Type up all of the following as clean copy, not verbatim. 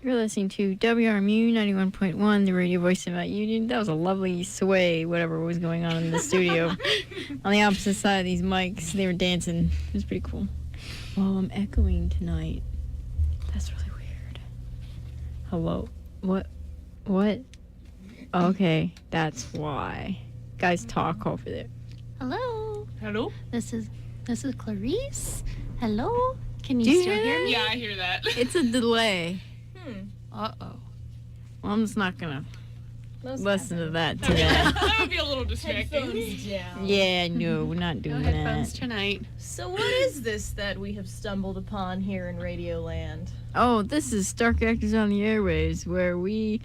You're listening to WRMU 91.1, the radio voice of Mount Union. That was a lovely sway, whatever was going on in the studio. On the opposite side of these mics, they were dancing. It was pretty cool. Oh, I'm echoing tonight. That's really weird. Hello? What? Okay, that's why. Guys, talk over there. Hello. Hello? This is Clarice. Hello. Can Do you you still hear hear me? Yeah, I hear that. It's a delay. Uh-oh. Well, I'm just not gonna listen to that That would be- today. that would be a little distracting. Yeah, no, we're not doing No headphones that. tonight. So what is this that we have stumbled upon here in Radioland? Oh, this is Stark Actors on the Airwaves, where we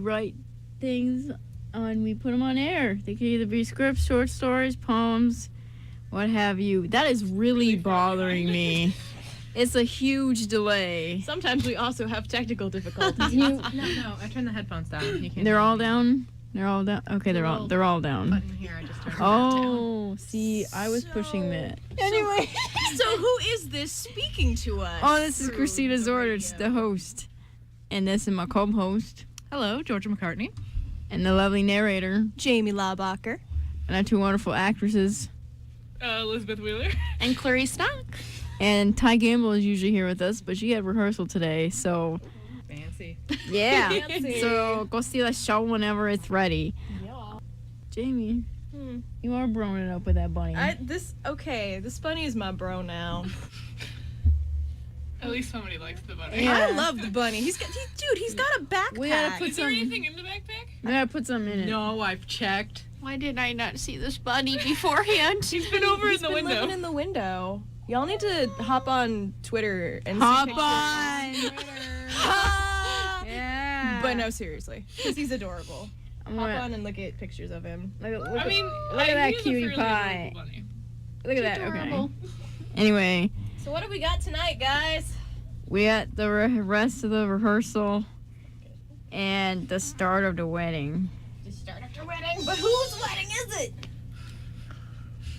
write things and we put them on air. They can either be scripts, short stories, poems, what have you. That is really bothering me. It's a huge delay. Sometimes we also have technical difficulties. No, I turned the headphones down. You can't They're hear all me. down? They're all down? Okay, they're all down. Button here, I just turned it down. Oh, see, I was pushing that. Anyway, so who is this speaking to us? Oh, this is through Christina the Zordich, radio? the host. And this is my co-host Hello, Georgia McCartney. and the lovely narrator Jamie Laubacher. and our two wonderful actresses. Elizabeth Wheeler. And Clarice Stock. And Ty Gamble is usually here with us, but she had rehearsal today, so Fancy. yeah. Fancy. So go see the show whenever it's ready. Yeah. Jamie, you are broing it up with that bunny. This bunny is my bro now. At least somebody likes the bunny. Yeah. I love the bunny. He's got a backpack. We gotta put Is there some. anything in the backpack? We gotta put some in it. No, I've checked. Why did I not see this bunny beforehand? He's been over He's in the been window. living in the window. Y'all need to hop on Twitter and Hop see pictures. on. Yeah. But no, seriously, because he's adorable. I'm Hop gonna- on and look at pictures of him. Look I mean, look at that he is a cutie fairly pie. adorable bunny. Look at that. Adorable. Okay. Anyway, So what do we got tonight, guys? we got the rest of the rehearsal and the start of the wedding. The start of your wedding, but whose wedding is it?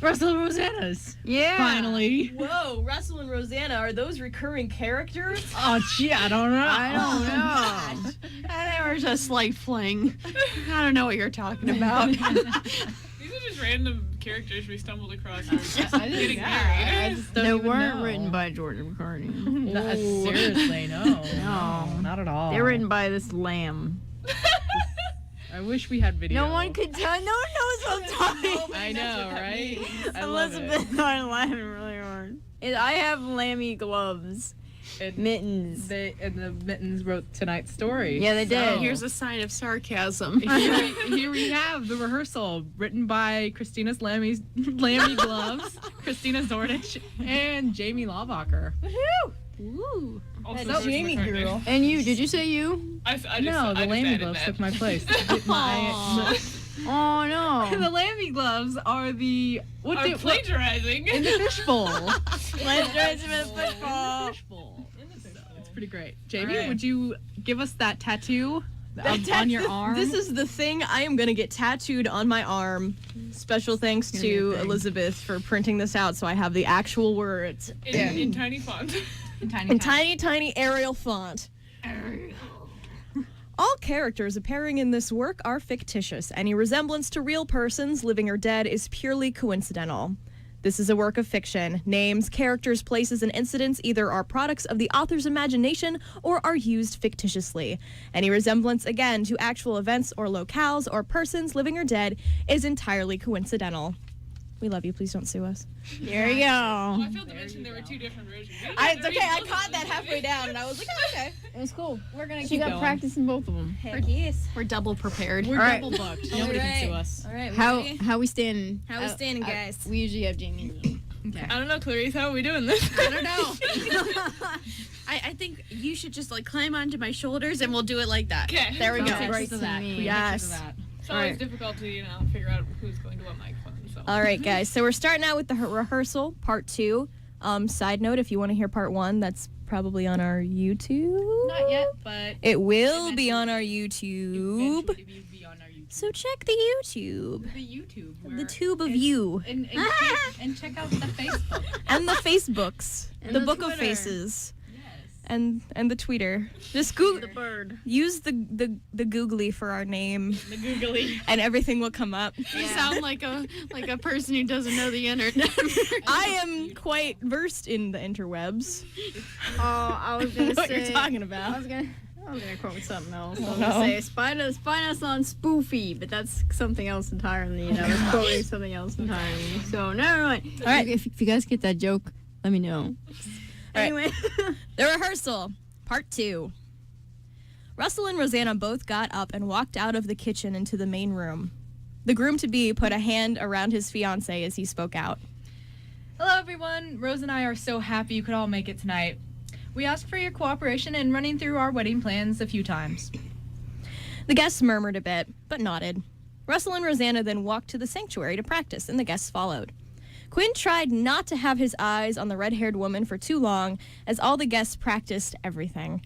Russel and Roseanna's. Yeah. Finally. Whoa, Russell and Roseanna, are those recurring characters? Oh, gee, I don't know. I don't know. They were just like fling. I don't know what you're talking about. These are just random characters we stumbled across. Who are I getting I married. just don't They even weren't know. written by Georgia McCartney. No, seriously, no. No. Not at all. They're written by this lamb. I wish we had video. No one could tell. No one knows what I'm talking. I know, right? I love it. Elizabeth and I laughing really hard. I have lammy gloves, And mittens. and the Mittens wrote tonight's story. Yeah, they did. Here's a sign of sarcasm. Here we have the rehearsal, written by Christina's Lammy Gloves, Christina Zordich, and Jamie Laubacher. Ooh. Also, That's George Jamie McCartney. girl. And you? Did you say you? I just No, the Lammy added Gloves that. took my place. Oh no. The Lammy Gloves are the Are plagiarizing. in the fishbowl. Plagiarism in a football. Fishbowl. It's pretty great. Jamie, Alright. would you give us that tattoo on your arm? This is the thing I am gonna get tattooed on my arm. Special thanks Gonna be to a thing. Elizabeth for printing this out so I have the actual words in tiny font. in tiny Arial font. All characters appearing in this work are fictitious. Any resemblance to real persons, living or dead, is purely coincidental. This is a work of fiction. Names, characters, places, and incidents either are products of the author's imagination or are used fictitiously. Any resemblance, again, to actual events or locales or persons, living or dead, is entirely coincidental. We love you. Please don't sue us. There you Well, go. I failed to mention there were two different versions. It's okay. I caught that halfway down, and I was like, oh, okay. It was cool. We're gonna She keep got going. practice in both of them. Heck yes. We're double prepared. We're Alright. double booked. Nobody can sue us. All right. How we standing? How we standing, guys? We usually have Jamie. Okay. I don't know, Clarice. How are we doing this? I don't know. I think you should just like climb onto my shoulders and we'll do it like that. Okay. There we go. Sounds Pictures right of to that. me. Pictures Yes. of that. It's always Alright. difficult to, figure out who's going to what microphone. So. All right, guys. So we're starting out with the rehearsal, part 2. Side note, if you want to hear part 1, that's probably on our YouTube. Not yet, but It will be on our YouTube. eventually we'll be on our YouTube. So check the YouTube. The YouTube. The tube of you. And check out the Facebook. And the Facebooks. And the the Book of Twitter. Faces. Yes. and the tweeter. Just Google. The bird. Use the googly for our name, The googly. and everything will come up. You sound like a person who doesn't know the internet. I am quite versed in the interwebs. Oh, I was gonna What say. you're talking I about? was gonna quote something else. I was no. gonna say find us on Spoofy, but that's something else entirely. I was quoting something else entirely. So never mind. All right, if you guys get that joke, let me know. right. Anyway, The rehearsal, part 2. Russell and Roseanna both got up and walked out of the kitchen into the main room. The groom-to-be put a hand around his fiancée as he spoke out. Hello, everyone. Rose and I are so happy you could all make it tonight. We asked for your cooperation in running through our wedding plans a few times. The guests murmured a bit, but nodded. Russell and Roseanna then walked to the sanctuary to practice, and the guests followed. Quinn tried not to have his eyes on the red-haired woman for too long, as all the guests practiced everything.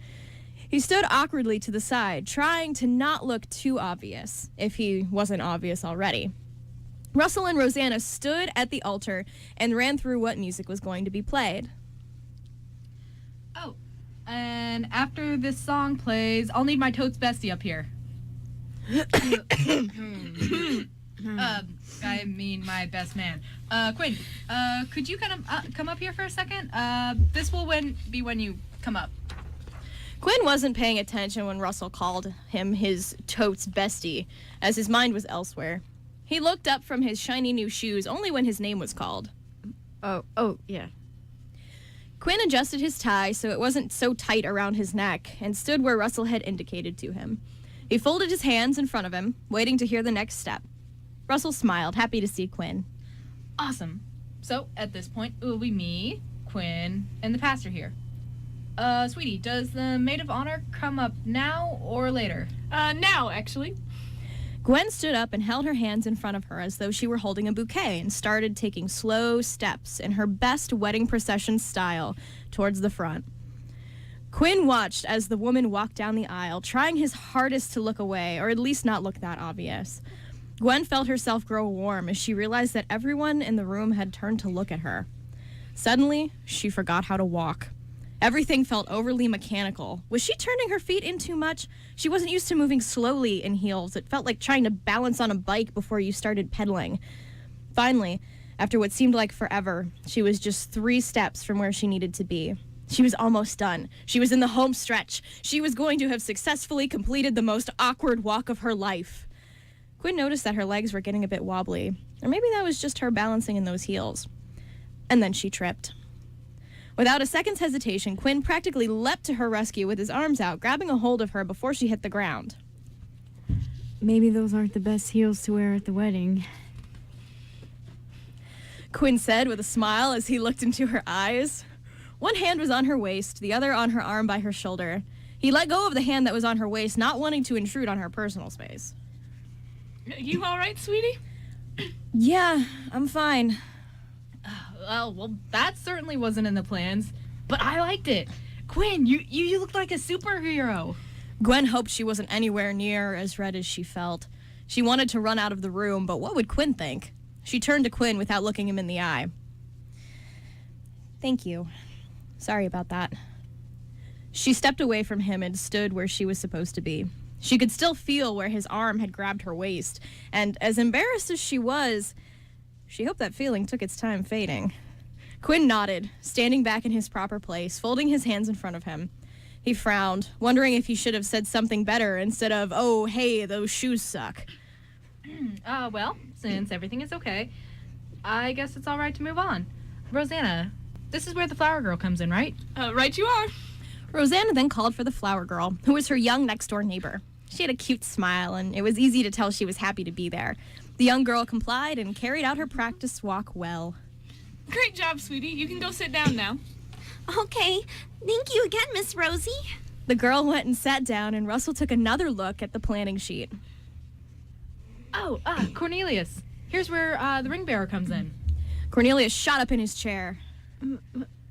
He stood awkwardly to the side, trying to not look too obvious, if he wasn't obvious already. Russell and Roseanna stood at the altar and ran through what music was going to be played. Oh, and after this song plays, I'll need my totes bestie up here. I mean my best man. Quinn, could you kind of come up here for a second? This will be when you come up. Quinn wasn't paying attention when Russell called him his totes bestie, as his mind was elsewhere. He looked up from his shiny new shoes only when his name was called. oh yeah. Quinn adjusted his tie so it wasn't so tight around his neck and stood where Russell had indicated to him. He folded his hands in front of him, waiting to hear the next step. Russell smiled, happy to see Quinn. Awesome. So, at this point, it will be me, Quinn, and the pastor here. Sweetie, does the maid of honor come up now or later? Now, actually. Gwen stood up and held her hands in front of her as though she were holding a bouquet and started taking slow steps in her best wedding procession style towards the front. Quinn watched as the woman walked down the aisle, trying his hardest to look away, or at least not look that obvious. Gwen felt herself grow warm as she realized that everyone in the room had turned to look at her. Suddenly, she forgot how to walk. Everything felt overly mechanical. Was she turning her feet in too much? She wasn't used to moving slowly in heels. It felt like trying to balance on a bike before you started pedaling. Finally, after what seemed like forever, she was just 3 steps from where she needed to be. She was almost done. She was in the home stretch. She was going to have successfully completed the most awkward walk of her life. Quinn noticed that her legs were getting a bit wobbly, or maybe that was just her balancing in those heels. And then she tripped. Without a second's hesitation, Quinn practically leapt to her rescue with his arms out, grabbing a hold of her before she hit the ground. Maybe those aren't the best heels to wear at the wedding. Quinn said with a smile as he looked into her eyes. One hand was on her waist, the other on her arm by her shoulder. He let go of the hand that was on her waist, not wanting to intrude on her personal space. You all right, sweetie? Yeah, I'm fine. Well, that certainly wasn't in the plans, but I liked it. Quinn, you looked like a superhero. Gwen hoped she wasn't anywhere near as red as she felt. She wanted to run out of the room, but what would Quinn think? She turned to Quinn without looking him in the eye. Thank you. Sorry about that. She stepped away from him and stood where she was supposed to be. She could still feel where his arm had grabbed her waist, and as embarrassed as she was, she hoped that feeling took its time fading. Quinn nodded, standing back in his proper place, folding his hands in front of him. He frowned, wondering if he should have said something better instead of, "Oh, hey, those shoes suck." Well, since everything is okay, I guess it's all right to move on. Roseanna, this is where the flower girl comes in, right? Right you are. Roseanna then called for the flower girl, who was her young next-door neighbor. She had a cute smile, and it was easy to tell she was happy to be there. The young girl complied and carried out her practice walk well. Great job, sweetie. You can go sit down now. Okay. Thank you again, Miss Rosie. The girl went and sat down, and Russell took another look at the planning sheet. Oh, Cornelius. Here's where the ring bearer comes in. Cornelius shot up in his chair.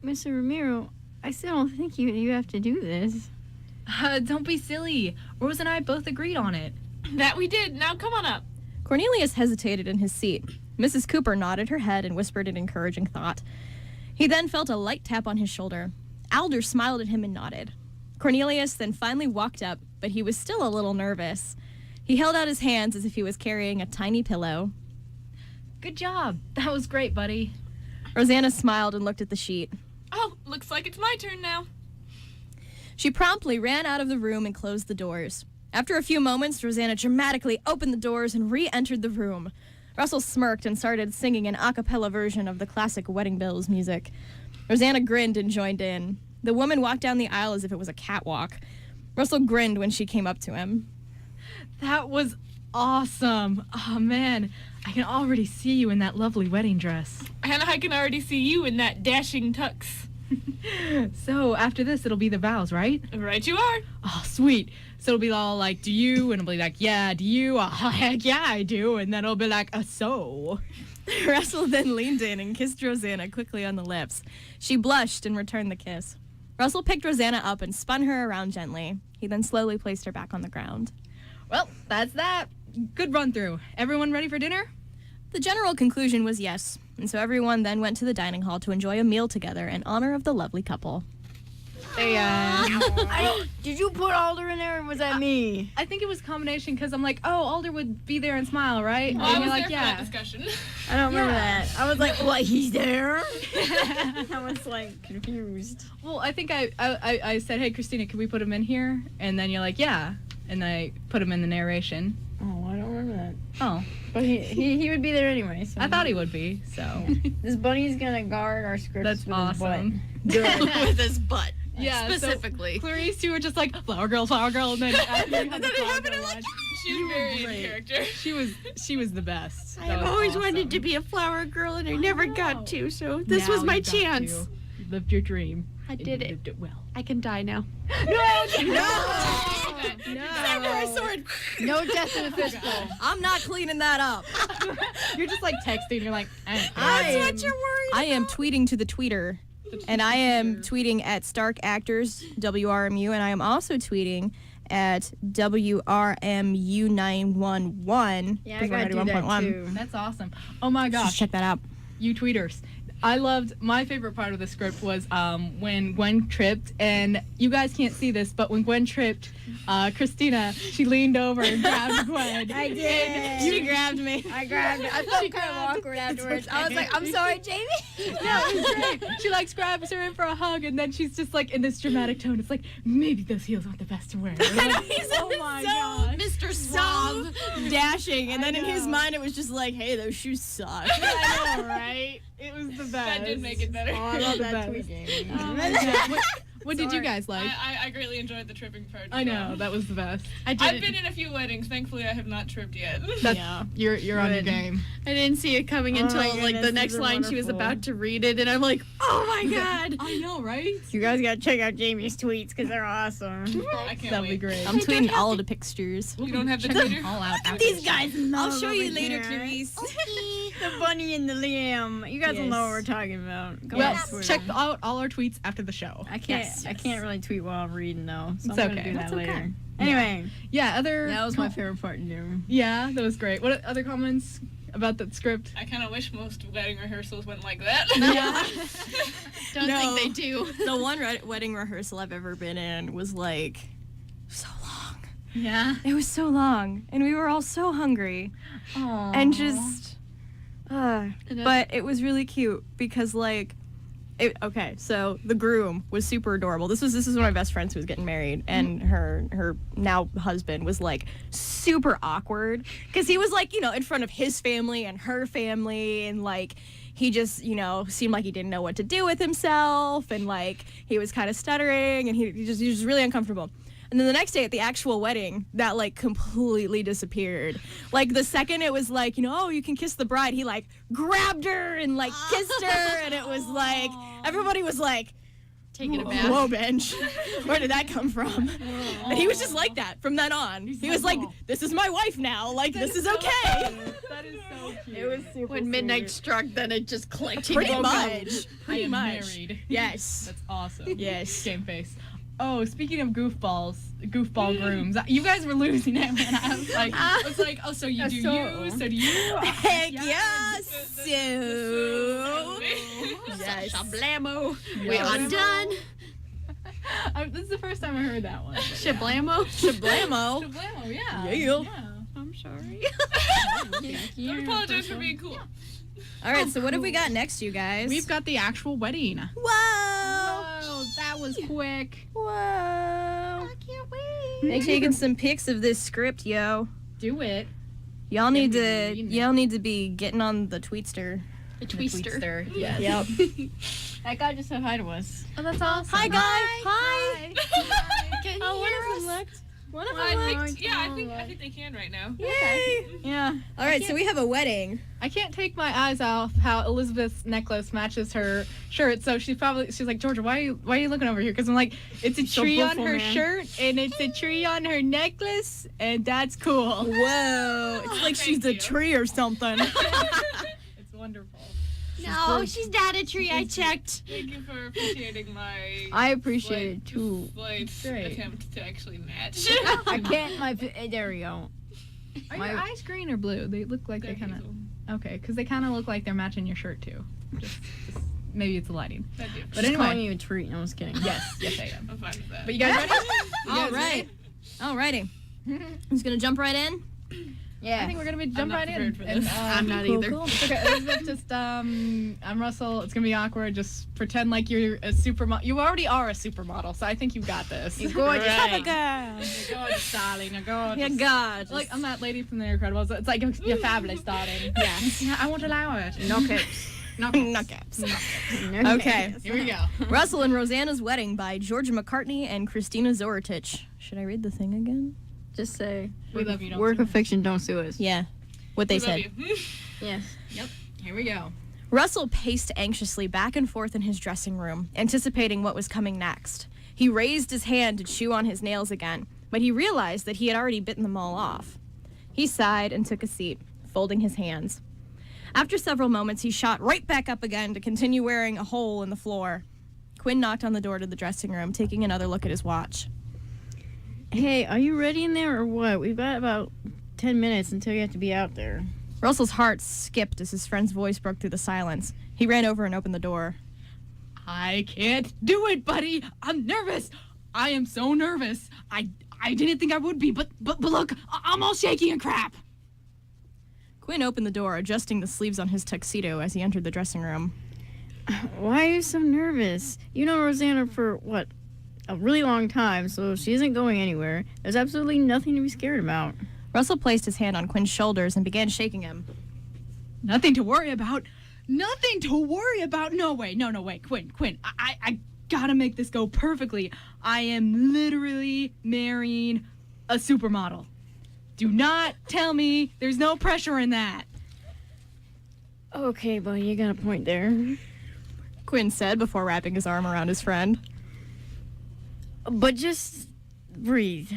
Mr. Ramiro, I still don't think you have to do this. Don't be silly. Rose and I both agreed on it. That we did. Now come on up. Cornelius hesitated in his seat. Mrs. Cooper nodded her head and whispered an encouraging thought. He then felt a light tap on his shoulder. Alder smiled at him and nodded. Cornelius then finally walked up, but he was still a little nervous. He held out his hands as if he was carrying a tiny pillow. Good job. That was great, buddy. Roseanna smiled and looked at the sheet. Oh, looks like it's my turn now. She promptly ran out of the room and closed the doors. After a few moments, Roseanna dramatically opened the doors and re-entered the room. Russell smirked and started singing an a cappella version of the classic Wedding Bells music. Roseanna grinned and joined in. The woman walked down the aisle as if it was a catwalk. Russell grinned when she came up to him. That was awesome. Oh, man. I can already see you in that lovely wedding dress. And I can already see you in that dashing tux. So, after this, it'll be the vows, right? Right you are. Oh, sweet. So it'll be all like, do you? And it'll be like, yeah, do you? Oh, heck yeah, I do. And then it'll be like, so. Russell then leaned in and kissed Roseanna quickly on the lips. She blushed and returned the kiss. Russell picked Roseanna up and spun her around gently. He then slowly placed her back on the ground. Well, that's that. Good run through. Everyone ready for dinner? The general conclusion was yes, and so everyone then went to the dining hall to enjoy a meal together in honor of the lovely couple. They, Did you put Alder in there, or was that me? I think it was a combination because I'm like, oh, Alder would be there and smile, right? Well, and I you're was like, there for that discussion. I don't remember that. I was like, what, he's there? I was like confused. Well, I think I said, hey, Christina, can we put him in here? And then you're like, yeah. And I put him in the narration. Oh, I don't remember that. Oh. But he would be there anyway. So. I thought he would be, so. This bunny's gonna guard our scripts That's with awesome. his butt. Good. With his butt. Yeah, Specifically. So Clarice, you were just like, flower girl, and then after you had the flower girl line, She was very in character. she was the best. I That have was always awesome. wanted to be a flower girl, and I never got to, so this Now was my you got chance. to. You lived your dream. I and did you it. lived it well. I can die now. Samurai sword. No death in the fistful. I'm not cleaning that up. You're just like texting. You're like, That's what you're worried I am tweeting to the tweeter, and I am tweeting at Stark Actors WRMU, and I am also tweeting at WRMU911. Yeah, I gotta do that too. That's awesome. Oh my Just gosh, check that out. you tweeters. I loved, my favorite part of the script was when Gwen tripped, and you guys can't see this, but when Gwen tripped, Christina, she leaned over and grabbed Gwen. I did. She grabbed me. I grabbed it. I felt kind of awkward afterwards. I was like, I'm sorry, Jamie. Yeah, it was great. She like grabs her in for a hug, and then she's just like in this dramatic tone. It's like, maybe those heels aren't the best to wear. Oh my god. Mr. Suave. Dashing, and then in his mind it was just like, hey, those shoes suck. I know, right? It was the best. That did make it better. Oh, I love The that best. tweet, Jamie. Oh my God. What did you guys like? I greatly enjoyed the tripping part. I know, that was the best. I I've been in a few weddings. Thankfully, I have not tripped yet. Yeah. You're on your Good. game. I didn't see it coming Oh until my like goodness, the these next are line she was wonderful. about to read it, and I'm like, oh my god. I know, right? You guys gotta check out Jamie's tweets because they're awesome. I can't That'd be wait. great. I'm tweeting all the pictures. You don't have the Check them Twitter? all out. after These the show. guys love I'll show you over later, here. Clarice. The bunny and the lamb. You guys will know what Yes. we're talking about. Go Well, on Twitter. check out all our tweets after the show. I can't. Yes. I can't really tweet while I'm reading though. So It's I'm gonna okay. do that That's okay. later. Anyway, Yeah, other. that was my favorite part to do. Yeah, that was great. What other comments about that script? I kind of wish most wedding rehearsals went like that. Yeah. Don't No. think they do. The one wedding rehearsal I've ever been in was like so long. Yeah. It was so long, and we were all so hungry, and just. But it was really cute because like. Okay, so the groom was super adorable. This is one of my best friends who was getting married, and her now husband was like super awkward because he was like, you know, in front of his family and her family, and like he just, you know, seemed like he didn't know what to do with himself, and like he was kind of stuttering, and he was just really uncomfortable. And then the next day at the actual wedding, that like completely disappeared. Like the second it was like, you know, oh, you can kiss the bride, he like grabbed her and like kissed her, and it was like everybody was like, Taking a bath. whoa, bench, where did that come from? And he was just like that from then on. He was like, this is my wife now. Like this is okay. That is so cute. It was super. When midnight struck, then it just clicked. He Pretty woke up. much. I Pretty am much. married. Yes. That's awesome. Yes. Game face. Oh, speaking of goofball grooms, you guys were losing it when I was like, oh, so you do you, so do you. Heck Yeah. yes. So. Yes. Blammo. We Yes. are done. This is the first time I heard that one. Shablamo. Shablamo. Shablamo, yeah. Yeah. I'm sorry. Don't apologize for being cool. All right, so what have we got next, you guys? We've got the actual wedding. Whoa! Oh, that was quick. Whoa! I can't wait. They taking some pics of this script, yo. Do it. Y'all need to be getting on the tweetster. The tweester. Yes. Yep. That guy just said hi to us. Oh, that's awesome. Hi, guys. Hi. Can you Oh, one hear of us? them looked. One of Well, them I looked. think, I think they can right now. Yay! Yeah. All right, so we have a wedding. I can't take my eyes off how Elizabeth's necklace matches her shirt. So she's like, Georgia, why are you looking over here? Because I'm like, it's a So tree on beautiful, her man. shirt and it's a tree on her necklace, and that's cool. Whoa! It's like she's a you. tree or something. It's wonderful. No, she's not a tree. I checked. Thank you for appreciating my I appreciate it too. slight Great. attempt to actually match. I can't. There we go. Are My- your eyes green or blue? They look like they kind of. Okay, because they kind of look like they're matching your shirt too. Just maybe it's the lighting. That'd be- But She's anyway. calling you a treat. No, I was kidding. Yes, yes I am. I'm fine with that. But you guys ready? All right. Alrighty. Who's gonna jump right in? Yeah. I think we're gonna jump not right in. prepared for this. I'm not either. It's okay, Elizabeth, just I'm Russell. It's gonna be awkward. Just pretend like you're a supermodel. You already are a supermodel, so I think you got this. You're gorgeous. Right. You're gorgeous, darling. You're gorgeous. Yeah, God. Like I'm that lady from The Incredibles. It's like you're fabulous, darling. Yeah, I won't allow it. No caps. no caps. No Okay. Here we go. Russell and Roseanna's Wedding by Georgia McCartney and Christina Zoritich. Should I read the thing again? Just say. We love you. Don't Work sue of fiction. Don't sue us. Yeah. What they We love said. you. Yes. Here we go. Russell paced anxiously back and forth in his dressing room, anticipating what was coming next. He raised his hand to chew on his nails again, but he realized that he had already bitten them all off. He sighed and took a seat, folding his hands. After several moments, he shot right back up again to continue wearing a hole in the floor. Quinn knocked on the door to the dressing room, taking another look at his watch. Hey, are you ready in there or what? We've got about 10 minutes until you have to be out there. Russell's heart skipped as his friend's voice broke through the silence. He ran over and opened the door. I can't do it, buddy. I'm nervous. I am so nervous. I didn't think I would be, but look, I'm all shaky and crap. Quinn opened the door, adjusting the sleeves on his tuxedo as he entered the dressing room. Why are you so nervous? You know Roseanna for, what, a really long time, so she isn't going anywhere. There's absolutely nothing to be scared about. Russell placed his hand on Quinn's shoulders and began shaking him. Nothing to worry about. Nothing to worry about. No way. No way. Quinn. I gotta make this go perfectly. I am literally marrying a supermodel. Do not tell me there's no pressure in that. Okay, buddy, you got a point there. Quinn said before wrapping his arm around his friend. But just breathe.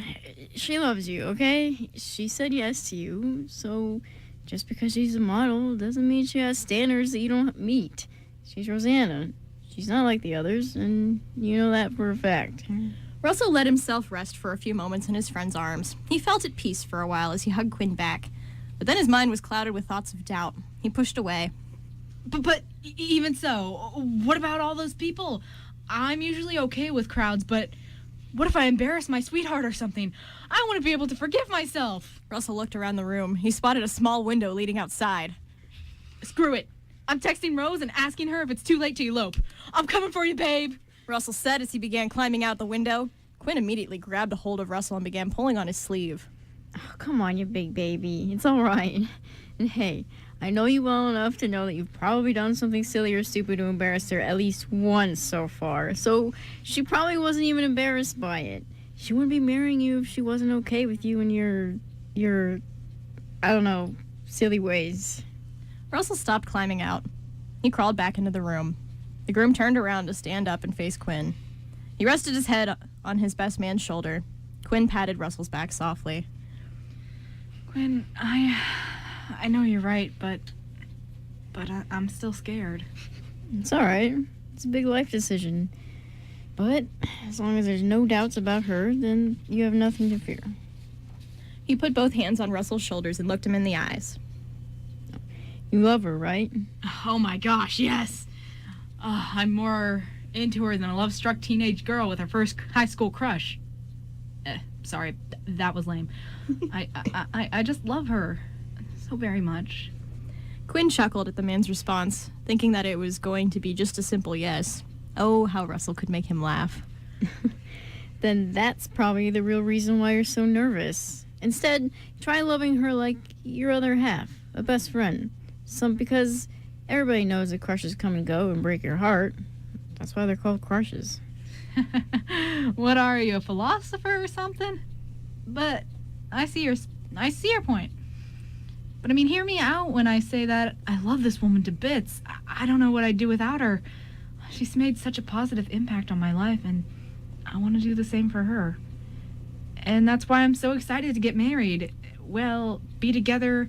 She loves you, okay? She said yes to you, so just because she's a model doesn't mean she has standards that you don't meet. She's Roseanna. She's not like the others, and you know that for a fact. Russell let himself rest for a few moments in his friend's arms. He felt at peace for a while as he hugged Quinn back. But then his mind was clouded with thoughts of doubt. He pushed away. But even so, what about all those people? I'm usually okay with crowds, but what if I embarrass my sweetheart or something? I want to be able to forgive myself. Russell looked around the room. He spotted a small window leading outside. Screw it. I'm texting Rose and asking her if it's too late to elope. I'm coming for you, babe. Russell said as he began climbing out the window. Quinn immediately grabbed a hold of Russell and began pulling on his sleeve. Oh, come on, you big baby. It's all right. And hey, I know you well enough to know that you've probably done something silly or stupid to embarrass her at least once so far. So she probably wasn't even embarrassed by it. She wouldn't be marrying you if she wasn't okay with you and your I don't know, silly ways. Russell stopped climbing out. He crawled back into the room. The groom turned around to stand up and face Quinn. He rested his head on his best man's shoulder. Quinn patted Russell's back softly. Quinn, I know you're right, but I'm still scared. It's all right. It's a big life decision. But as long as there's no doubts about her, then you have nothing to fear. He put both hands on Russell's shoulders and looked him in the eyes. You love her, right? Oh my gosh, yes. I'm more into her than a love-struck teenage girl with her first high school crush. Sorry, that was lame. I just love her so very much. Quinn chuckled at the man's response, thinking that it was going to be just a simple yes. Oh, how Russell could make him laugh. Then that's probably the real reason why you're so nervous. Instead, try loving her like your other half, a best friend. Because everybody knows that crushes come and go and break your heart. That's why they're called crushes. What are you, a philosopher or something? But I see your point. But I mean, hear me out when I say that I love this woman to bits. I don't know what I'd do without her. She's made such a positive impact on my life, and I want to do the same for her. And that's why I'm so excited to get married. Well, be together,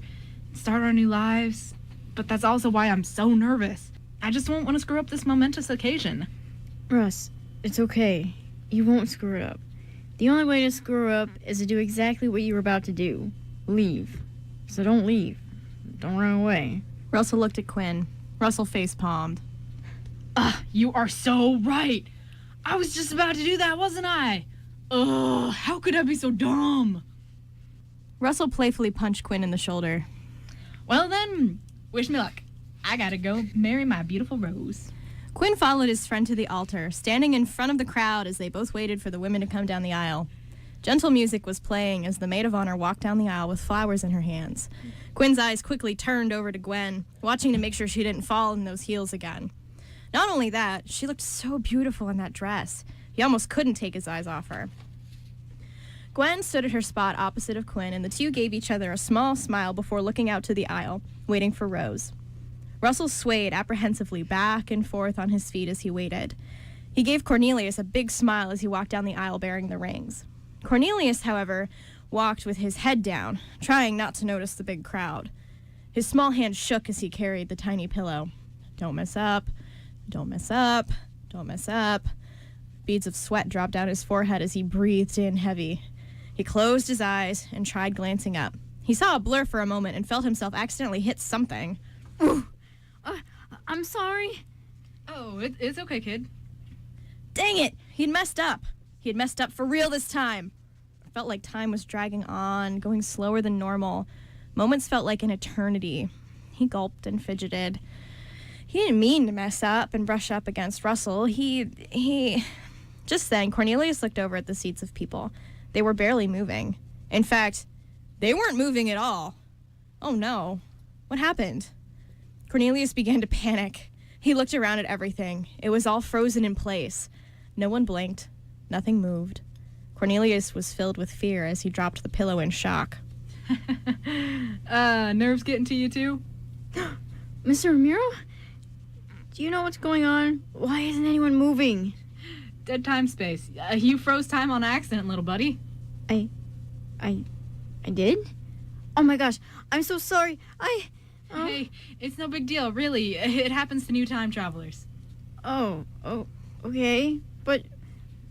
start our new lives. But that's also why I'm so nervous. I just won't want to screw up this momentous occasion. Russ, it's okay. You won't screw it up. The only way to screw up is to do exactly what you were about to do. Leave. So don't leave. Don't run away. Russell looked at Quinn. Russell face-palmed. You are so right. I was just about to do that, wasn't I? Ugh, how could I be so dumb? Russell playfully punched Quinn in the shoulder. Well then, wish me luck. I gotta go marry my beautiful Rose. Quinn followed his friend to the altar, standing in front of the crowd as they both waited for the women to come down the aisle. Gentle music was playing as the maid of honor walked down the aisle with flowers in her hands. Quinn's eyes quickly turned over to Gwen, watching to make sure she didn't fall in those heels again. Not only that, she looked so beautiful in that dress. He almost couldn't take his eyes off her. Gwen stood at her spot opposite of Quinn, and the two gave each other a small smile before looking out to the aisle, waiting for Rose. Russell swayed apprehensively back and forth on his feet as he waited. He gave Cornelius a big smile as he walked down the aisle bearing the rings. Cornelius, however, walked with his head down, trying not to notice the big crowd. His small hand shook as he carried the tiny pillow. Don't mess up. Don't mess up. Don't mess up. Beads of sweat dropped down his forehead as he breathed in heavy. He closed his eyes and tried glancing up. He saw a blur for a moment and felt himself accidentally hit something. Ooh. I'm sorry. Oh, it's okay, kid. Dang it! He'd messed up. He had messed up for real this time. It felt like time was dragging on, going slower than normal. Moments felt like an eternity. He gulped and fidgeted. He didn't mean to mess up and brush up against Russell. He... Just then, Cornelius looked over at the seats of people. They were barely moving. In fact, they weren't moving at all. Oh no. What happened? Cornelius began to panic. He looked around at everything. It was all frozen in place. No one blinked. Nothing moved. Cornelius was filled with fear as he dropped the pillow in shock. Nerves getting to you too? Mr. Ramiro? Do you know what's going on? Why isn't anyone moving? Dead time space. You froze time on accident, little buddy. I did? Oh my gosh, I'm so sorry. Hey, it's no big deal, really. It happens to new time travelers. Oh, okay. But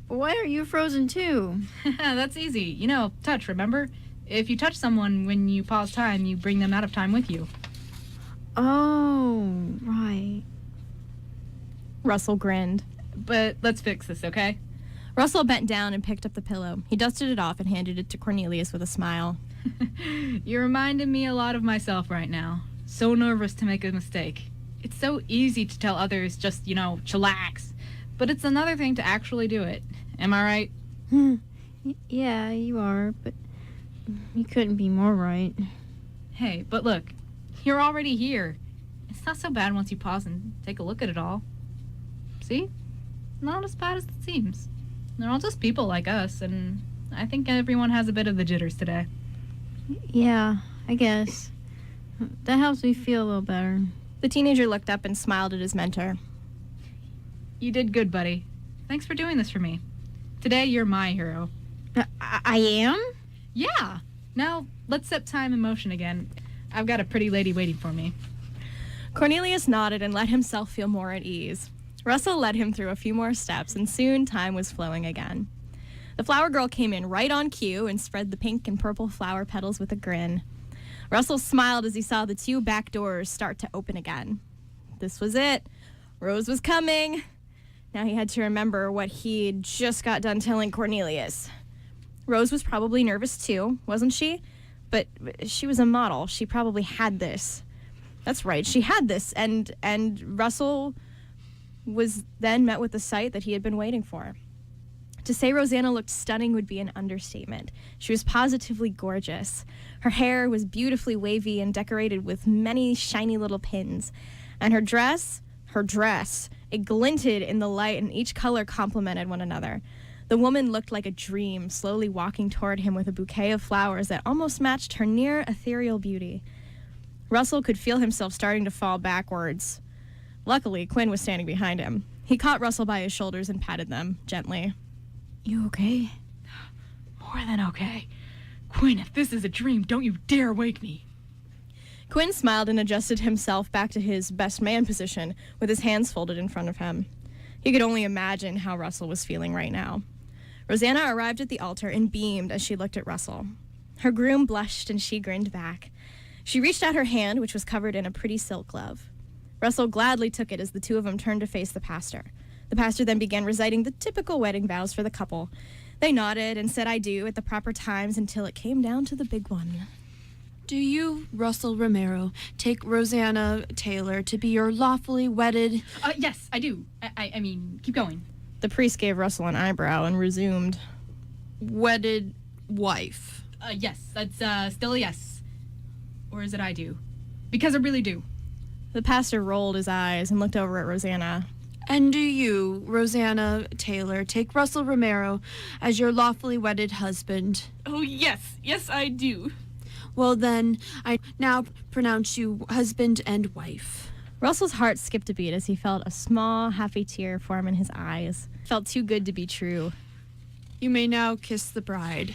why are you frozen too? That's easy. You know, touch, remember? If you touch someone when you pause time, you bring them out of time with you. Oh, right. Russell grinned. But let's fix this, okay? Russell bent down and picked up the pillow. He dusted it off and handed it to Cornelius with a smile. You're reminding me a lot of myself right now. So nervous to make a mistake. It's so easy to tell others just, chillax. But it's another thing to actually do it. Am I right? Yeah, you are, but you couldn't be more right. Hey, but look, you're already here. It's not so bad once you pause and take a look at it all. See? Not as bad as it seems. They're all just people like us, and I think everyone has a bit of the jitters today. Yeah, I guess. That helps me feel a little better. The teenager looked up and smiled at his mentor. You did good, buddy. Thanks for doing this for me. Today, you're my hero. I am? Yeah. Now, let's set time in motion again. I've got a pretty lady waiting for me. Cornelius nodded and let himself feel more at ease. Russell led him through a few more steps, and soon time was flowing again. The flower girl came in right on cue and spread the pink and purple flower petals with a grin. Russell smiled as he saw the two back doors start to open again. This was it. Rose was coming. Now he had to remember what he'd just got done telling Cornelius. Rose was probably nervous too, wasn't she? But she was a model. She probably had this. That's right, she had this. And Russell was then met with the sight that he had been waiting for. To say Roseanna looked stunning would be an understatement. She was positively gorgeous. Her hair was beautifully wavy and decorated with many shiny little pins. And her dress, it glinted in the light, and each color complemented one another. The woman looked like a dream, slowly walking toward him with a bouquet of flowers that almost matched her near ethereal beauty. Russell could feel himself starting to fall backwards. Luckily, Quinn was standing behind him. He caught Russell by his shoulders and patted them gently. You okay? More than okay. Quinn, if this is a dream, don't you dare wake me. Quinn smiled and adjusted himself back to his best man position with his hands folded in front of him. He could only imagine how Russell was feeling right now. Roseanna arrived at the altar and beamed as she looked at Russell. Her groom blushed and she grinned back. She reached out her hand, which was covered in a pretty silk glove. Russell gladly took it as the two of them turned to face the pastor. The pastor then began reciting the typical wedding vows for the couple. They nodded and said "I do" at the proper times until it came down to the big one. Do you, Russell Romero, take Roseanna Taylor to be your lawfully wedded... Yes, I do. I mean, keep going. The priest gave Russell an eyebrow and resumed. wedded wife? Yes, that's still a yes. Or is it I do? Because I really do. The pastor rolled his eyes and looked over at Roseanna. And do you, Roseanna Taylor, take Russell Romero as your lawfully wedded husband? Oh, yes. Yes, I do. Well, then, I now pronounce you husband and wife. Russell's heart skipped a beat as he felt a small, happy tear form in his eyes. It felt too good to be true. You may now kiss the bride.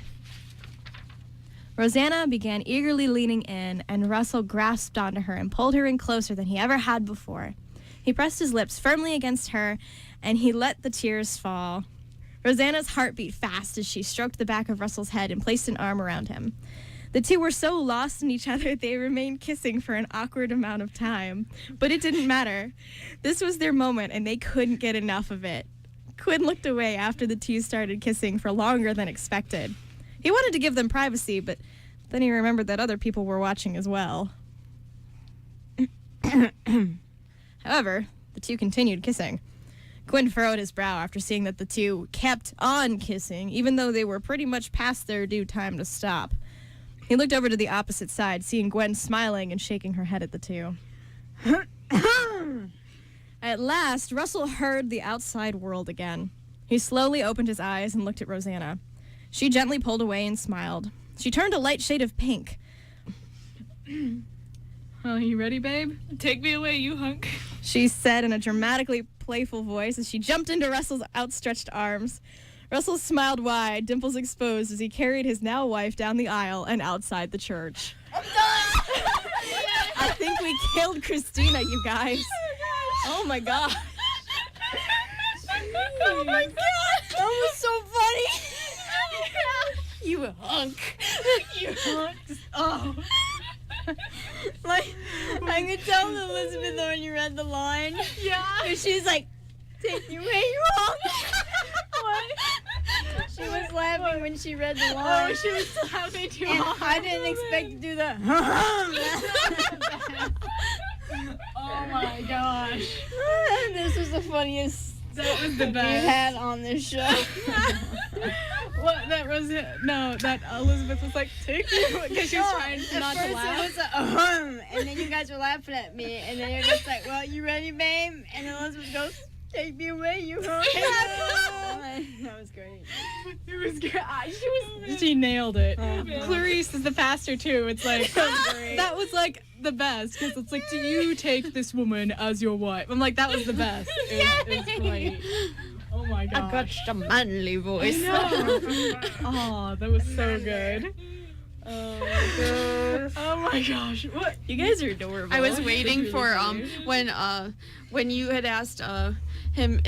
Roseanna began eagerly leaning in, and Russell grasped onto her and pulled her in closer than he ever had before. He pressed his lips firmly against her, and he let the tears fall. Roseanna's heart beat fast as she stroked the back of Russell's head and placed an arm around him. The two were so lost in each other they remained kissing for an awkward amount of time. But it didn't matter. This was their moment, and they couldn't get enough of it. Quinn looked away after the two started kissing for longer than expected. He wanted to give them privacy, but then he remembered that other people were watching as well. However, the two continued kissing. Quinn furrowed his brow after seeing that the two kept on kissing, even though they were pretty much past their due time to stop. He looked over to the opposite side, seeing Gwen smiling and shaking her head at the two. At last, Russell heard the outside world again. He slowly opened his eyes and looked at Roseanna. She gently pulled away and smiled. She turned a light shade of pink. Are you ready, babe? Take me away, you hunk. She said in a dramatically playful voice as she jumped into Russell's outstretched arms. Russell smiled wide, dimples exposed, as he carried his now wife down the aisle and outside the church. I think we killed Christina, you guys. Oh my god. Oh my god! That was so funny. You hunk. You hunk. Oh. Like, I could tell Elizabeth when you read the line. Yeah. She's like, take you away, you hunk. She was laughing when she read the line. Oh, she was laughing too And hard. I didn't expect to do that. Oh my gosh. This was the funniest That was the you best. had on this show. What? That was it. No, that Elizabeth was like, take me because she was trying not to laugh. It was and then you guys were laughing at me, and then you're just like, well, you ready, babe? And then Elizabeth goes, take me away, you hunk. That was great. It was great. She nailed it. Clarice is the pastor too. It's like that was like the best because it's like, do you take this woman as your wife? I'm like, that was the best. It was great. Oh my gosh. I got a manly voice. Oh, that was so good. Oh my gosh. Oh my gosh. What? You guys are adorable. I was waiting for when you had asked him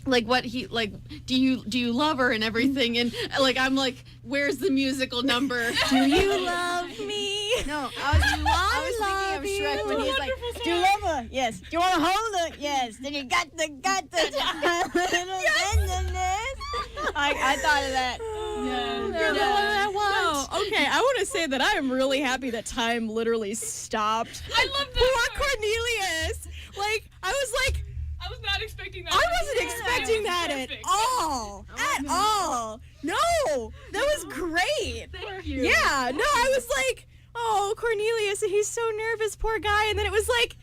like what he like do you love her and everything, and like I'm like, where's the musical number? Do you love me? No, I was thinking of Shrek when he's like, do you love her? Yes. Do you want to hold her? Yes. Then you got the tenderness. I thought of that. You're the one I want. No, okay, I want to say that I am really happy that time literally stopped. I love that. Poor Cornelius. Like, I was like, I was not expecting that. I wasn't expecting that at all. At all. No, that was great. Thank you. Yeah, no, I was like, oh, Cornelius, he's so nervous, poor guy. And then it was like,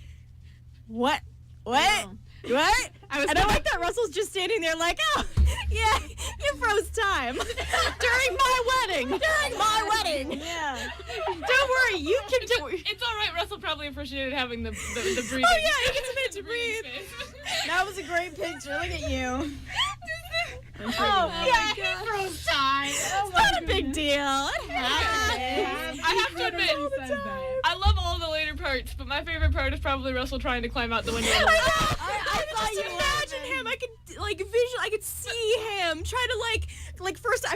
what? What? What? I like that Russell's just standing there like, oh, yeah, you froze time. During my wedding. Yeah. Don't worry, you can do it. It's all right. Russell probably appreciated having the breathing. Oh, yeah, he gets a minute to breathe. That was a great picture. Look at you. Oh, yeah, he froze time. It's not a big deal. It happens. I have to admit, I love all the later parts, but my favorite part is probably Russell trying to climb out the window. I could just imagine him. I could I could see him try to like first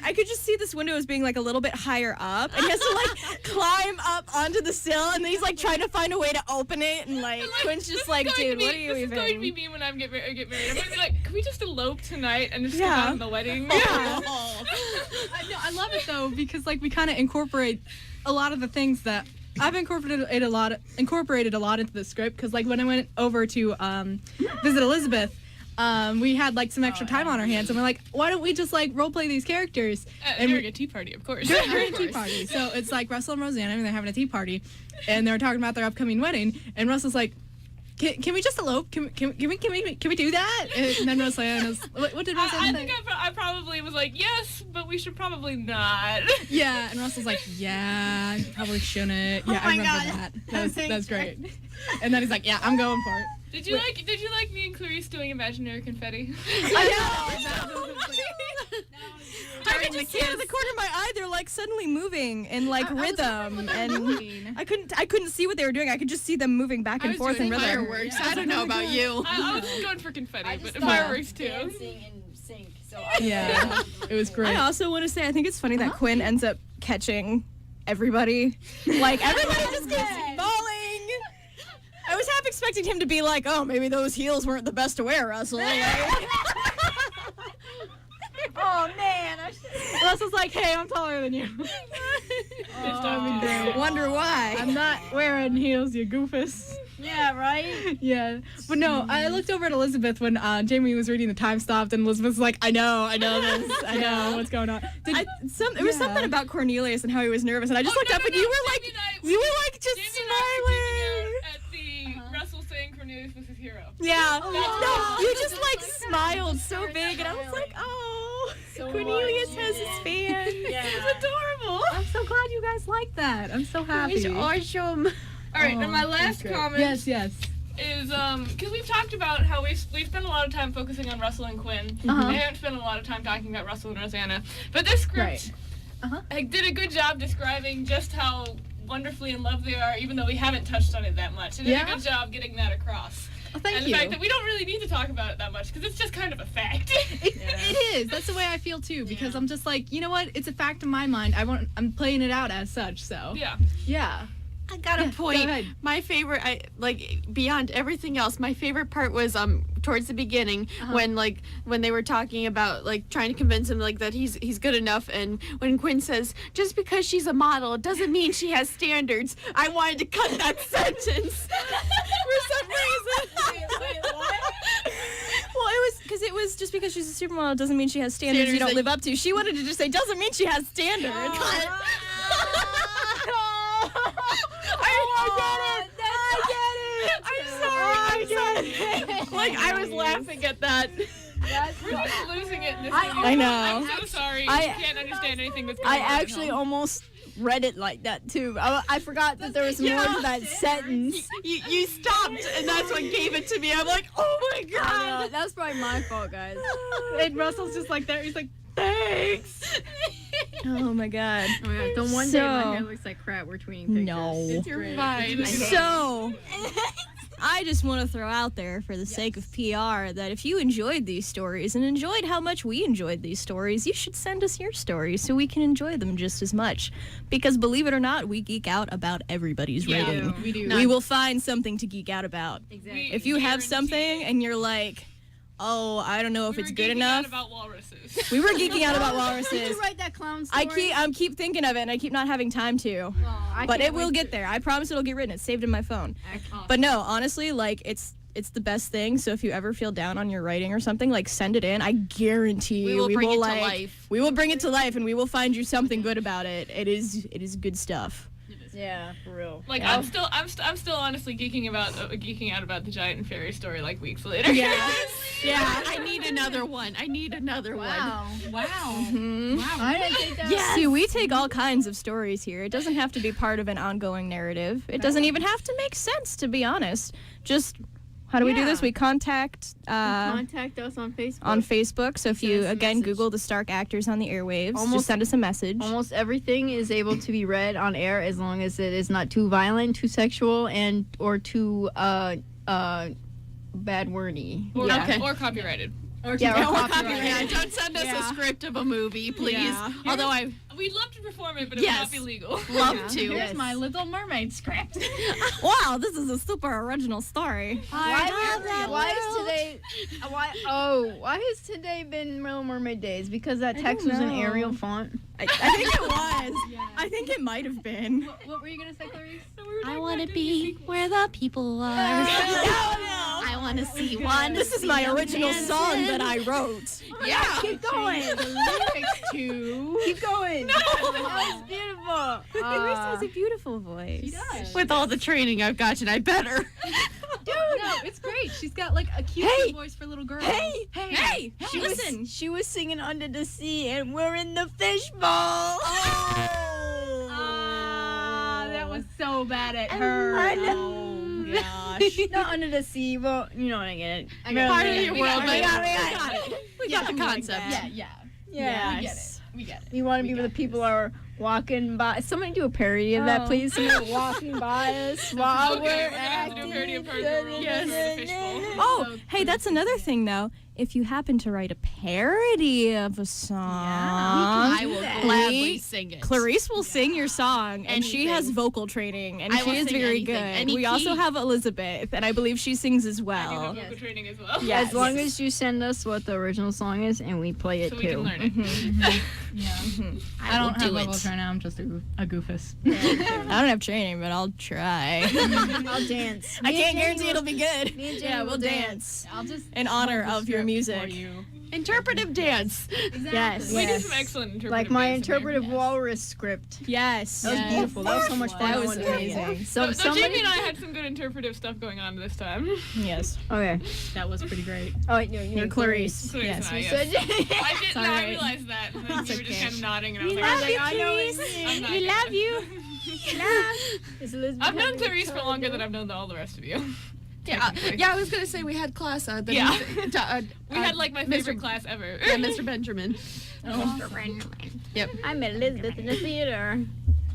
I could just see this window as being like a little bit higher up, and he has to like climb up onto the sill, and then he's like trying to find a way to open it, and like Quinn's just like, dude, what are you even? This is going to be me when I get married. I'm going to be like, can we just elope tonight and just Yeah. go out in the wedding? Yeah. I love it though because like we kind of incorporate a lot of the things that I've incorporated a lot into the script because like when I went over to visit Elizabeth, we had like some extra time on our hands and we're like, why don't we just like role play these characters? And during a tea party, of course. During a tea party. So it's like Russell and Roseanna and they're having a tea party and they're talking about their upcoming wedding and Russell's like, can we just elope? Can we do that? And then Roseanna's, what did Roseanna I say? think I probably was like, yes, but we should probably not. Yeah, and Russell's like, yeah, you probably shouldn't. Yeah, I remember that. That was great. And then he's like, yeah, I'm going for it. Did you like me and Clarice doing imaginary confetti? I could just see out of the corner of my eye they're like suddenly moving in like rhythm, and I couldn't see what they were doing. I could just see them moving back and forth in rhythm. Fireworks. I don't know about you. I was just going for confetti, but fireworks too. Dancing in sync. So Yeah, it was great. I also want to say I think it's funny that Quinn ends up catching everybody. Like everybody just keeps falling. I was half expecting him to be like, oh, maybe those heels weren't the best to wear, Russell. Oh man. Russell's like, hey, I'm taller than you. Wonder why. I'm not wearing heels, you goofus. Yeah, right? Yeah. But no, I looked over at Elizabeth when Jamie was reading the time stopped, and Elizabeth's like, I know this. I know what's going on. It was something about Cornelius and how he was nervous, and I just looked up and you were like just smiling. At the Russell saying Cornelius was his hero. Yeah. No, you just like smiled so big, and I was like, oh, Cornelius has his fan. Yeah. It's adorable. I'm so glad you guys like that. I'm so happy. It's awesome. All right, and my last comment Yes. is because we've talked about how we spent a lot of time focusing on Russell and Quinn. We haven't spent a lot of time talking about Russell and Roseanna. But this script did a good job describing just how wonderfully in love they are, even though we haven't touched on it that much. It did a good job getting that across. Well, thank and you. the fact that we don't really need to talk about it that much because it's just kind of a fact. It is. That's the way I feel too. Because I'm just like, you know what? It's a fact in my mind. I'm playing it out as such. So Yeah. I got a point. Go ahead. My favorite, beyond everything else, my favorite part was towards the beginning when they were talking about like trying to convince him like that he's good enough, and when Quinn says just because she's a model doesn't mean she has standards. I wanted to cut that sentence for some reason. Wait, what? Well, it was just because she's a supermodel doesn't mean she has standards you don't live up to. She wanted to just say doesn't mean she has standards. Like I was laughing at that. We're just losing it in this I know. I'm so sorry. I You can't understand anything that's going I on at actually home. almost read it like that too. I forgot that there was more to that sentence. You stopped, and that's what gave it to me. I'm like, oh my god. That was probably my fault, guys. And Russell's just like there. He's like, Thanks. Oh my god. Oh my god, the one day my hair looks like crap, we're tweeting pictures. No. It's You're great. fine. So I just want to throw out there for the sake of PR that if you enjoyed these stories and enjoyed how much we enjoyed these stories, you should send us your stories so we can enjoy them just as much. Because believe it or not, we geek out about everybody's writing. We do. We will find something to geek out about. Exactly. If you have something and you're like, oh, I don't know if it's good enough. About walruses. We were geeking out about Did walruses. you write that clown story? I keep thinking of it and I keep not having time to. But it will get there. I promise it'll get written. It's saved in my phone. But no, honestly, like it's the best thing. So if you ever feel down on your writing or something, like send it in. I guarantee We will bring it to like, life. We will bring it to life and we will find you something good about it. It is good stuff. Yeah, for real. Like I'm still honestly geeking out about the giant and fairy story like weeks later. Yeah, I need another one. Wow. Mm-hmm. Wow. I didn't think that. Yeah. See, we take all kinds of stories here. It doesn't have to be part of an ongoing narrative. It doesn't even have to make sense, to be honest. Just, how do we do this? We contact Contact us on Facebook. on Facebook. So if Send you, us a again, message. Google the Stark actors on the airwaves, Almost- just send us a message. Almost everything is able to be read on air as long as it is not too violent, too sexual, and or too bad wordy. Or copyrighted. Or copyright. Yeah, don't send us a script of a movie, please. Yeah. Although I We'd love to perform it, but it Yes. would not be legal. love to. Here's my Little Mermaid script. Wow, this is a super original story. Why has today been Little Mermaid Days? Because that text was in know. Arial font. I think it was. I think it might have been. What were you gonna say, Clarice? I want to be where the people are. I want to see one. This is my original song that I wrote. Yeah. Keep going. Keep going. That was beautiful. Clarice has a beautiful voice. With all the training I've gotten, I better. No, it's great. She's got like a cute Hey. voice for little girls. Hey. Hey, listen. She was singing Under the Sea, and we're in the fishbowl. Ah, that was so bad at her. I know. Oh gosh. Not Under the Sea, but you know what I get. Part of your world, We but got we got the concept. Yeah. Yes. We get it. We want to be where the people are walking by. Somebody do a parody of that, please. Somebody walking by us while Okay, we're we're gonna have to do a acting. parody of Part of the World. Yes. The fishbowl. Oh, hey, that's another thing though. If you happen to write a parody of a song, I will gladly sing it. Clarice will sing your song, and she has Anything. vocal training, and I she will is sing very anything. good. Any We also key. have Elizabeth, and I believe she sings as I do well. have vocal training as well. Yes. As long as you send us what the original song is, and we play it So too. we can learn it. Yeah. I I will don't have do levels it. right now. I'm just a goofus. I don't have training, but I'll try. I'll dance. I can't guarantee it'll be good. Me and Jenny Yeah, will we'll dance. dance I'll just in honor hold the of your script music. for you. Interpretive dance. Yes. We do Yes. some excellent interpretive Like my dance in here. interpretive walrus script. Yes. That was beautiful. That was so much fun. That I was wanted to do it. amazing. So So somebody. Jamie and I had some good interpretive stuff going on this time. Yes. Okay. That was pretty great. Oh wait, no, you You're mean Clarice. Clarice Yes. and I, You yes. said. I did not alright. realize that. And then you were just okay. kind of nodding, and I was We like, love you, I know it's I'm me. not We gonna- love you. Is Elizabeth I've known having a Clarice for child? longer than I've known all the rest of you. Yeah, Technically. yeah. I was gonna say we had class. Yeah. We had like my Mr. favorite class ever. Yeah, Mr. Benjamin. Yep. I met Elizabeth in the theater.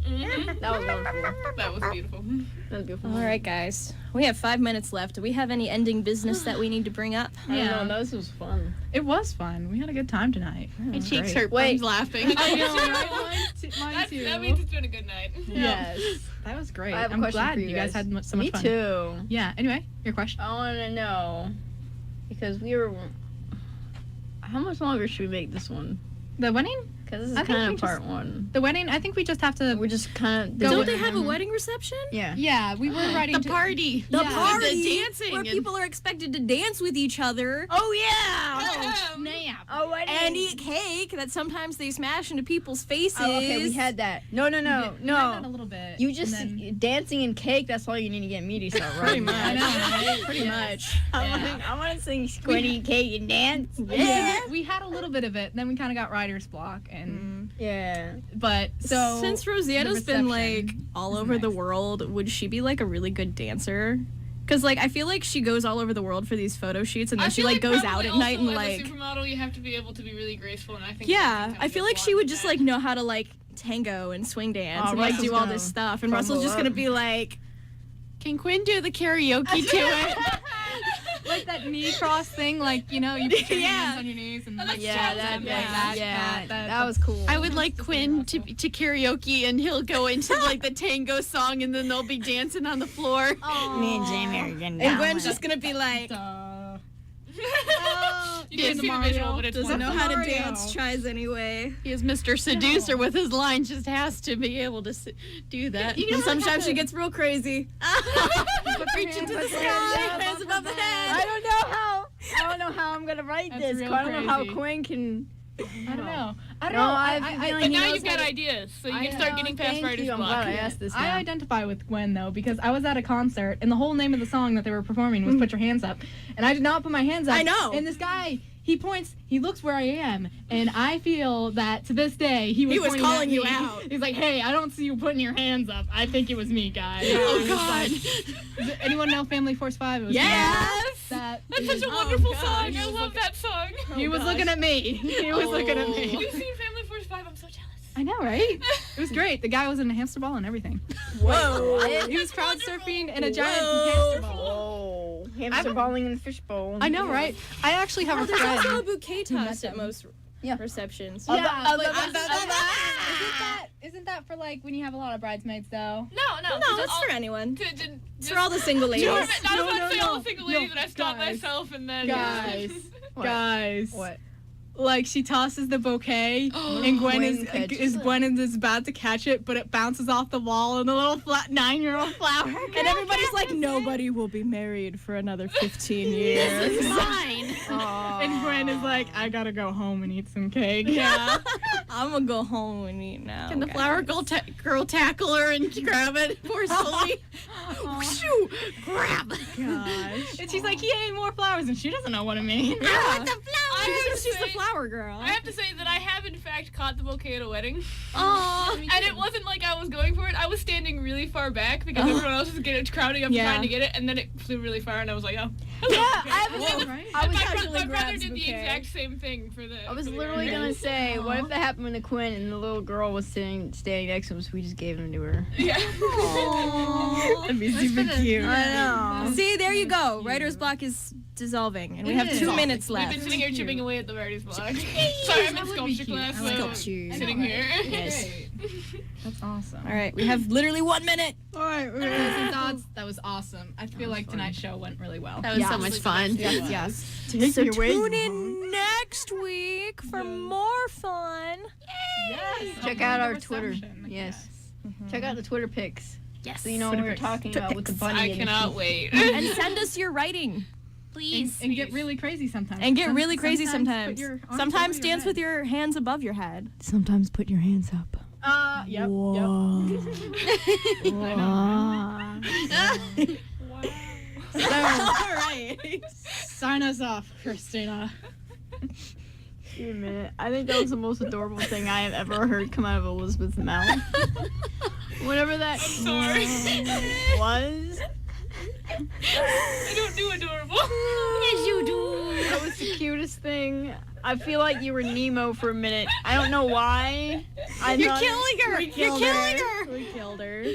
Mhm. That was wonderful. That was beautiful. That was beautiful. All right, guys. We have 5 minutes left. Do we have any ending business that we need to bring up? I Yeah. don't know. This was fun. It was fun. We had a good time tonight. My cheeks hurt Wait. from laughing. I know, right? Mine That too. means it's been a good night. Yes. That was great. I have a I'm question glad for you you guys guys. had so much Me fun. too. Yeah. Anyway, your question. I want to know because we were. How much longer should we make this one? The wedding? Because this is I think kind we of part one. The wedding. I think we just have to. We're just kind of. Don't they have a wedding reception? Yeah. Yeah, we were writing The party. The Yeah. party The dancing where and- people are expected to dance with each other. Oh yeah. Snap. Oh, wedding. And eat cake that sometimes they smash into people's faces. Oh, okay, we had that. No. We had that a No. little bit. You just and then- dancing and cake. That's all you need to get meaty stuff, right? Pretty much. I know, right? Pretty much. I want to sing squinty cake and dance. Yeah. We had a little bit of it. Then we kind of got writer's block, and Yeah. but so Since Rosanna's been reception like all is over the nice. world, would she be like a really good dancer? Because like I feel like she goes all over the world for these photo shoots, and then I she feel like goes out probably at night and also like as a supermodel, you have to be able to be really graceful, and I think yeah, Rosie I feel kinda like she does would a just lot like of know how to like tango and swing dance Oh, and like Russell's do all gonna this stuff, and crumble Russell's just up. gonna be like, Can Quinn do the karaoke to it? Like that knee cross thing, like, you put your hands on your knees and like that was cool. I would like Quinn to karaoke, and he'll go into like the tango song, and then they'll be dancing on the floor. Me and Jamie are getting And Gwen's just gonna be like, You can't see the visual, but it's doesn't know how to Mario. dance, tries anyway. He is Mr. Seducer with his lines, just has to be able to do that. And sometimes she gets real crazy. Reach into the sky, hands above the head. I don't know how I'm gonna write That's this. real I don't know how crazy. Quinn can. I don't know. I don't No, know. I have a feeling But he now knows you've got how to- ideas, so you I can start know. getting past Thank writer's you. I'm block. glad I asked this now. I identify with Gwen though because I was at a concert and the whole name of the song that they were performing was "Put Your Hands Up," and I did not put my hands up. I know. And this guy, he points, he looks where I am, and I feel that to this day he was pointing calling at you me. out. He's like, "Hey, I don't see you putting your hands up. I think it was me, guys." Oh God! Does anyone know Family Force 5? It was that That's such a wonderful gosh. song. I love that song. he was looking at me. He was looking at Have me. you seen Family Force 5? I'm so jealous. I know, right? It was great. The guy was in a hamster ball and everything. Whoa. He was crowd surfing in a giant hamster ball. Oh, hamster balling in the fishbowl. I know, right? I actually have a There's also a friend. bouquet toss at most Yeah. receptions. Yeah, but that. isn't that for like when you have a lot of bridesmaids though? No, No, it's for anyone. Just It's for all the single ladies. I was about to say all no, the single ladies, no, and I stopped guys. myself, and then Guys, guys. What? Like she tosses the bouquet, and Gwen Gwen is about to catch it, but it bounces off the wall, and the little 9-year-old flower. And everybody's like, nobody will be married for another 15 years. Mine. And Gwen is like, I gotta go home and eat some cake. Yeah. I'm gonna go home and eat now. Can the flower girl tackle her and grab it forcefully? Shoo! Grab! Gosh. And she's like, he ate more flowers, and she doesn't know what I mean. I want the flower. She's the flower girl. I have to say that I have in fact caught the bouquet at a wedding. Oh, And it wasn't like I was going for it. I was standing really far back because everyone else was crowding up Yeah. trying to get it, and then it flew really far, and I was like, oh. Yeah, I was. And right? I was my actually brother grabs did the bouquet. exact same thing for the. I was for the literally garden. gonna say, what if that happened to Quinn and the little girl was standing next to him, so we just gave him to her? Yeah. That'd be super cute. I know. See, there you go. Writer's block is dissolving, and we have 2 minutes We've left. been sitting here chipping away at the writer's block. Sorry, I'm in sculpture class, so Sculpture. sitting here. Yes. That's awesome. All right, we have literally 1 minute. All right. Some thoughts. That was awesome. I feel like tonight's show went really well. that was so much fun. Yes. So tune in next week for more fun. Yes. Check out our Twitter. Yes. Check out the Twitter pics. Yes. So you know what we're talking about with the bunny. I and the cannot sheep. wait. And send us your writing. Please. And get really crazy sometimes. And get really crazy sometimes. put your arms Sometimes over your dance head. with your hands above your head. Sometimes put your hands up. Yep. All right. Sign us off, Christina. Wait a minute. I think that was the most adorable thing I have ever heard come out of Elizabeth's mouth. Whatever that Sorry. was. I don't do adorable. Yes, you do. That was the cutest thing. I feel like you were Nemo for a minute. I don't know why. You're killing her. You're killing her. We killed her.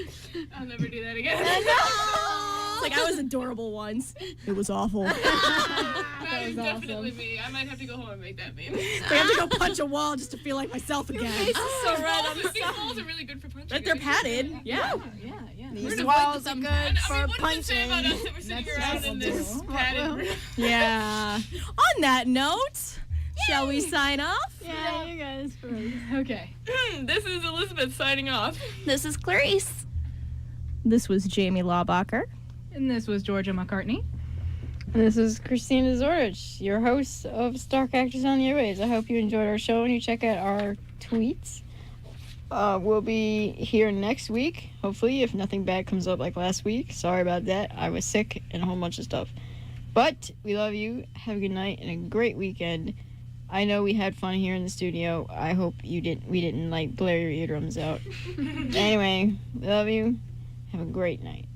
I'll never do that again. It's like I was adorable once. It was awful. That is definitely me. I might have to go home and make that meme. I have to go punch a wall just to feel like myself again. So red. These balls are really good for punching. But they're padded. Yeah. These walls are good And, for what does it say about punching. us that we're sitting around in this padded room? Yeah. On that note, shall we sign off? Yeah, you guys first. Okay. This is Elizabeth signing off. This is Clarice. This was Jamie Lawbacher. And this was Georgia McCartney. And this is Christina Zorich, your host of Stark Actors on the Airwaves. I hope you enjoyed our show and you check out our tweets. We'll be here next week, hopefully, if nothing bad comes up like last week. Sorry about that. I was sick and a whole bunch of stuff. But we love you. Have a good night and a great weekend. I know we had fun here in the studio. I hope we didn't like blare your eardrums out. Anyway, we love you. Have a great night.